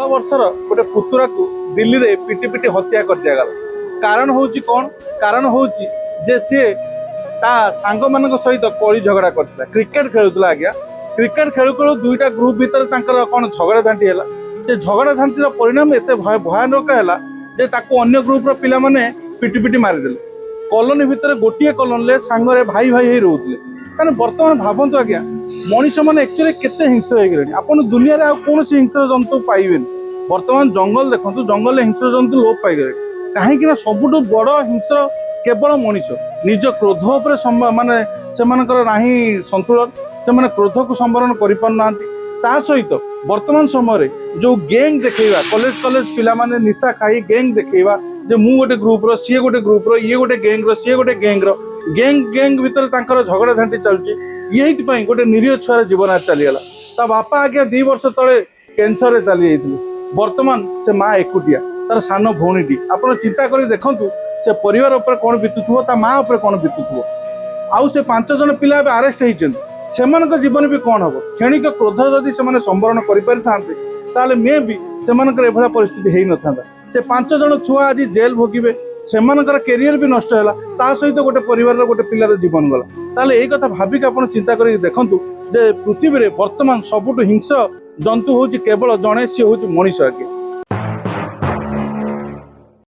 वर्षर गोटे पुतुरा को दिल्ली रे पिटी पिटी हत्या कर दिया गला। कारण होची कौन? कारण होची जे सी ता सांग मान सहित कली झगड़ा करता क्रिकेट खेलुला। आज्ञा क्रिकेट खेलु खेलु दुईटा ग्रुप भितर तांकर कौन झगड़ा झांटी है। से झगड़ा झांटीर परिणाम एत भयानक है जे ताको अन्य ग्रुप रो पिला माने पिटी पिटी मारिदेले। कॉलोनी भितर गोटे कॉलोनी सांगरे भाई भाई ही रोते। कारण बर्तमान भावतु आज्ञा मनीष मैंने एक्चुअली केते हिंस्र हो गले। आपन दुनिया रे कौन हिंस्र जंतु पाइबे। बर्तमान जंगल देखो जंगल हिंस्र जंतु लोप पाई गले। कहीं सबुठ बड़ हिंस्र केवल मनीष निज क्रोध उपर माने सेमानकर नाही संतुलन। से क्रोध को संवरण कर पारना। ता सहित वर्तमान समय जो गैंग देखा कॉलेज कॉलेज पिला माने निशा खाई गैंग देखा जे मु गोटे ग्रुप रो सी गोटे ग्रुप रो ये गोटे गैंग रो सी गोटे गैंग रो गैंग गैंग भितर तांकर झगड़ा झांटी चलुची। ये गोटे निरीह छुआर जीवन चलीगला। ता बापा आज्ञा 2 वर्ष तले कैंसर रे चली जाइथिले। वर्तमान से माँ एकुटिया तार सान भौणीटी। आपण चिंता करी देखंतु से परिवार ऊपर कौन बीतुथुवो ता माँ ऊपर कौन बीतुथुवो। आउ से 5 जन पिला अरेस्ट होइछन सेमानक जीवन भी कौन हम। क्षणिक क्रोध जदि से संवरण कर मे भी सेमानकर एभला परिस्थिति हेई नथांदा। से 5 जन छुआ आज जेल भोगिबे सेमानकर कैरियर भी नष्ट है। ता सहित गोटे परिवार गोटे पिलार जीवन गला। ताले एई कथा भाविक आपण चिंता करी देखंतु जे पृथ्वी रे वर्तमान सबुठ हिंस्र जंतु होची केवल जणे सी होची मनीष आज्ञा।